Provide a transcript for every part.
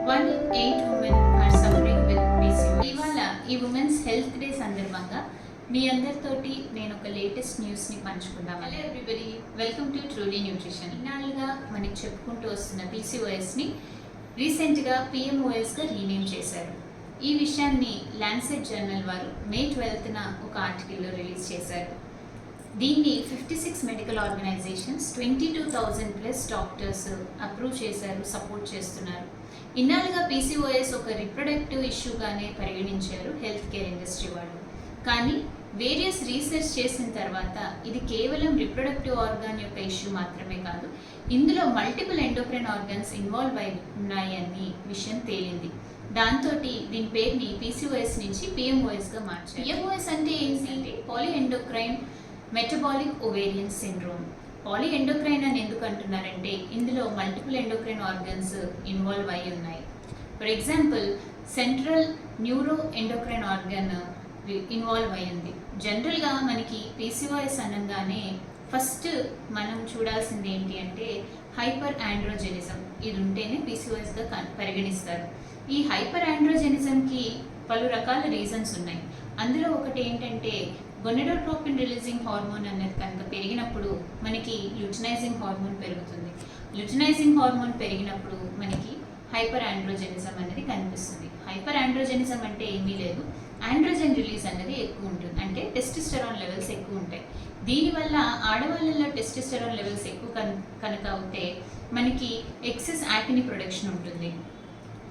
1 in 8 women are suffering with PCOS. ఇవాళ ఈ women's health day సందర్భంగా మీ అందరితోటి నేను ఒక లేటెస్ట్ న్యూస్ని పంచుకుందాం. Hello everybody, welcome to truly nutrition. ఇన్నాళ్ళుగా మనకి చెప్పుకుంటూ వస్తున్న PCOSని రీసెంట్గా PMOSగా రీనేమ్ చేశారు. ఈ విషయాన్ని లాన్సెట్ జర్నల్ వారు మే 12న ఒక ఆర్టికల్లో రిలీజ్ చేశారు. దీన్ని 56 మెడికల్ ఆర్గనైజేషన్స్ 22,000+ డాక్టర్స్ అప్రూవ్ చేశారు, సపోర్ట్ చేస్తున్నారు. ఇన్నాళ్ళుగా PCOS ఒక రిప్రొడక్టివ్ ఇష్యూగానే పరిగణించారు హెల్త్ కేర్ ఇండస్ట్రీ వాళ్ళు. కానీ వేరియస్ రీసెర్చ్ చేసిన తర్వాత ఇది కేవలం రిప్రొడక్టివ్ ఆర్గాన్ యొక్క ఇష్యూ మాత్రమే కాదు, ఇందులో మల్టిపుల్ ఎండోక్రైన్ ఆర్గాన్స్ ఇన్వాల్వ్ అయి ఉన్నాయని విషయం తేలింది. దాంతో దీని పేరుని PCOS నుంచి PMOSగా మార్చారు. PMOS అంటే ఏంటంటే పాలీఎండోక్రైన్ మెటబాలిక్ ఓవేరియన్ సిండ్రోమ్. పాలీఎండోక్రైన్ అని ఎందుకు అంటున్నారంటే ఇందులో మల్టిపుల్ ఎండోక్రైన్ ఆర్గన్స్ ఇన్వాల్వ్ అయి ఉన్నాయి. For example central neuro endocrine organ involve అయ్యింది. జనరల్గా మనకి PCOS అనగానే ఫస్ట్ మనం చూడాల్సింది ఏంటి అంటే హైపర్ ఆండ్రోజెనిజం. ఇది ఉంటేనే PCOSగా పరిగణిస్తారు. ఈ హైపర్ ఆండ్రోజెనిజంకి పలు రకాల రీజన్స్ ఉన్నాయి. అందులో ఒకటి ఏంటంటే గొనెడోట్రోపిన్ రిలీజింగ్ హార్మోన్ అనేది కనుక పెరిగినప్పుడు మనకి ల్యూటినైజింగ్ హార్మోన్ పెరుగుతుంది. ల్యూటినైజింగ్ హార్మోన్ పెరిగినప్పుడు మనకి హైపర్ ఆండ్రోజెనిజం అనేది కనిపిస్తుంది. హైపర్ ఆండ్రోజెనిజం అంటే ఏమీ లేదు, ఆండ్రోజెన్ రిలీజ్ అనేది ఎక్కువ ఉంటుంది, అంటే టెస్టోస్టెరాన్ లెవెల్స్ ఎక్కువ ఉంటాయి. దీనివల్ల ఆడవాళ్ళలో టెస్టోస్టెరాన్ లెవెల్స్ ఎక్కువ కనుక అవుతే మనకి ఎక్సెస్ యాక్ని ప్రొడక్షన్ ఉంటుంది,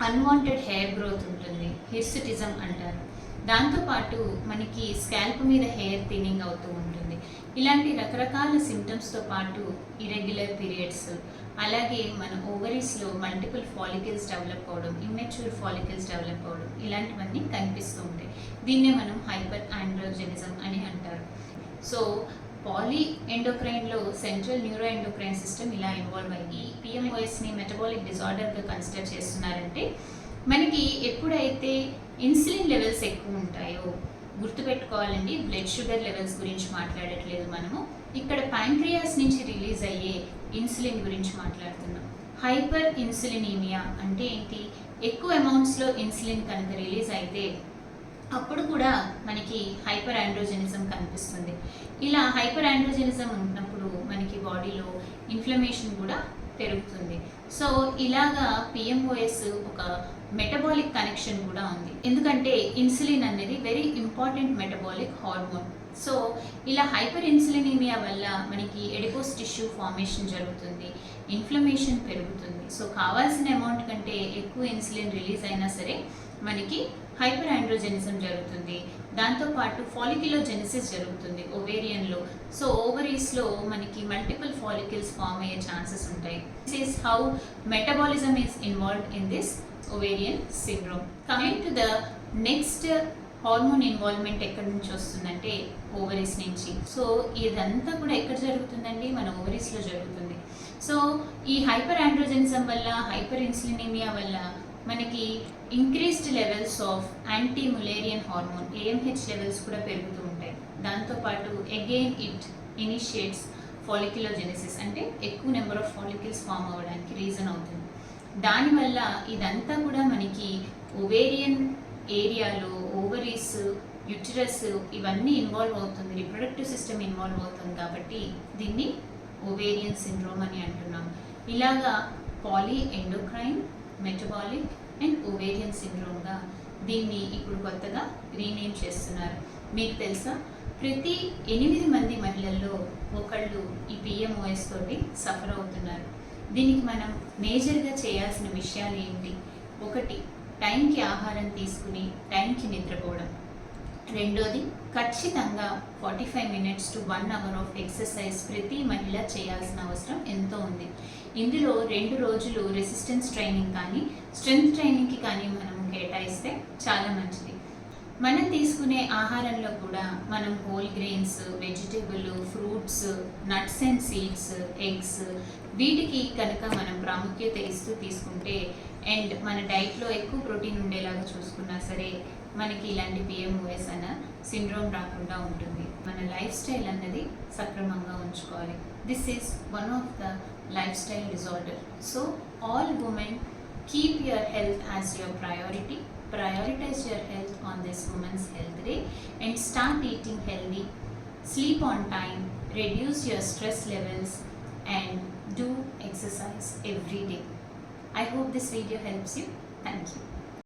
అన్వాంటెడ్ హెయిర్ గ్రోత్ ఉంటుంది, హిర్సుటిజం అంటారు. దాంతోపాటు మనకి స్కాల్ప్ మీద హెయిర్ థిన్నింగ్ అవుతూ ఉంటుంది. ఇలాంటి రకరకాల సిమ్టమ్స్తో పాటు ఇరెగ్యులర్ పీరియడ్స్, అలాగే మన ఓవరీస్లో మల్టిపుల్ ఫాలికల్స్ డెవలప్ అవ్వడం, ఇమ్మెచ్యూర్ ఫాలికల్స్ డెవలప్ అవ్వడం, ఇలాంటివన్నీ కనిపిస్తూ ఉంటాయి. దీన్నే మనం హైపర్ ఆండ్రోజెనిజం అని అంటారు. సో పాలీ ఎండోక్రైన్లో సెంట్రల్ న్యూరో ఎండోక్రైన్ సిస్టమ్ ఇలా ఇన్వాల్వ్ అయ్యి PMOSని మెటబాలిక్ డిజార్డర్గా కన్సిడర్ చేస్తున్నారంటే మనకి ఎప్పుడైతే ఇన్సులిన్ లెవెల్స్ ఎక్కువ ఉంటాయో, గుర్తుపెట్టుకోవాలండి, బ్లడ్ షుగర్ లెవెల్స్ గురించి మాట్లాడట్లేదు మనము, ఇక్కడ ప్యాంక్రియాస్ నుంచి రిలీజ్ అయ్యే ఇన్సులిన్ గురించి మాట్లాడుతున్నాం. హైపర్ ఇన్సులినీమియా అంటే ఏంటి? ఎక్కువ అమౌంట్స్లో ఇన్సులిన్ కనుక రిలీజ్ అయితే అప్పుడు కూడా మనకి హైపర్ ఆండ్రోజెనిజం కనిపిస్తుంది. ఇలా హైపర్ ఆండ్రోజెనిజం ఉన్నప్పుడు మనకి బాడీలో ఇన్ఫ్లమేషన్ కూడా పెరుగుతుంది. సో ఇలాగా PMOS ఒక మెటబాలిక్ కనెక్షన్ కూడా ఉంది, ఎందుకంటే ఇన్సులిన్ అనేది very important metabolic hormone. So ఇలా హైపర్ ఇన్సులినీమియా వల్ల మనకి ఎడిపోస్ టిష్యూ ఫార్మేషన్ జరుగుతుంది, ఇన్ఫ్లమేషన్ పెరుగుతుంది. సో కావాల్సిన అమౌంట్ కంటే ఎక్కువ ఇన్సులిన్ రిలీజ్ అయినా సరే మనకి హైపర్ ఆండ్రోజెనిజం జరుగుతుంది. దాంతోపాటు ఫాలిక్యులోజెనిసిస్ జరుగుతుంది ఓవేరియన్లో. సో ఓవరీస్లో మనకి మల్టిపుల్ ఫాలికల్స్ ఫామ్ అయ్యే ఛాన్సెస్ ఉంటాయి. This is how metabolism is involved in this ovarian syndrome. Coming to the next, hormone involvement ఎక్కడి నుంచి వస్తుందంటే ఓవరీస్ నుంచి. సో ఇదంతా కూడా ఎక్కడ జరుగుతుందండి? మన ఓవరీస్లో జరుగుతుంది. సో ఈ హైపర్ ఆండ్రోజెనిజం వల్ల, హైపర్ ఇన్సులినీమియా వల్ల మనకి increased levels of anti Mullerian hormone AMH levels కూడా పెరుగుతూ ఉంటాయి. దాంతోపాటు అగైన్ ఇట్ ఇనిషియేట్స్ ఫాలిక్యులోజెనిసిస్, అంటే ఎక్కువ నెంబర్ ఆఫ్ ఫాలికల్స్ ఫామ్ అవ్వడానికి రీజన్ అవుతుంది. దానివల్ల ఇదంతా కూడా మనకి ఓవేరియన్ ఏరియాలో ఓవరీస్, యుటరస్ ఇవన్నీ ఇన్వాల్వ్ అవుతుంది, రిప్రొడక్టివ్ సిస్టమ్ ఇన్వాల్వ్ అవుతుంది. కాబట్టి దీన్ని ఓవేరియన్ సిండ్రోమ్ అని అంటున్నాం. ఇలాగా poly endocrine, metabolic and ovarian సిండ్రోమ్గా దీన్ని ఇప్పుడు కొత్తగా రీనేమ్ చేస్తున్నారు. మీకు తెలుసా, ప్రతి 8 మంది మహిళల్లో ఒకళ్ళు ఈ PMOS తోటి సఫర్ అవుతున్నారు. దీనికి మనం మేజర్గా చేయాల్సిన విషయాలు ఏంటి? ఒకటి, టైంకి ఆహారం తీసుకుని టైంకి నిద్రపోవడం. రెండోది, ఖచ్చితంగా 45 minutes to 1 hour of exercise ప్రతి మహిళ చేయాల్సిన అవసరం ఎంతో ఉంది. ఇందులో 2 రోజులు రెసిస్టెన్స్ ట్రైనింగ్ కానీ స్ట్రెంగ్త్ ట్రైనింగ్కి కానీ మనం కేటాయిస్తే చాలా మంచిది. మనం తీసుకునే ఆహారంలో కూడా మనం whole grains, vegetable, fruits, nuts and seeds, eggs, వీటికి కనుక మనం ప్రాముఖ్యత ఇస్తూ తీసుకుంటే అండ్ మన డైట్లో ఎక్కువ ప్రోటీన్ ఉండేలాగా చూసుకున్నా సరే మనకి ఇలాంటి PMOS అన్న సిండ్రోమ్ రాకుండా ఉంటుంది. మన లైఫ్ స్టైల్ అన్నది సక్రమంగా ఉంచుకోవాలి. This is one of the life style disorder. So all women Keep your health as your priority. Prioritize your health on this Women's Health Day and start eating healthy. Sleep on time, reduce your stress levels, and do exercise every day. I hope this video helps you. Thank you.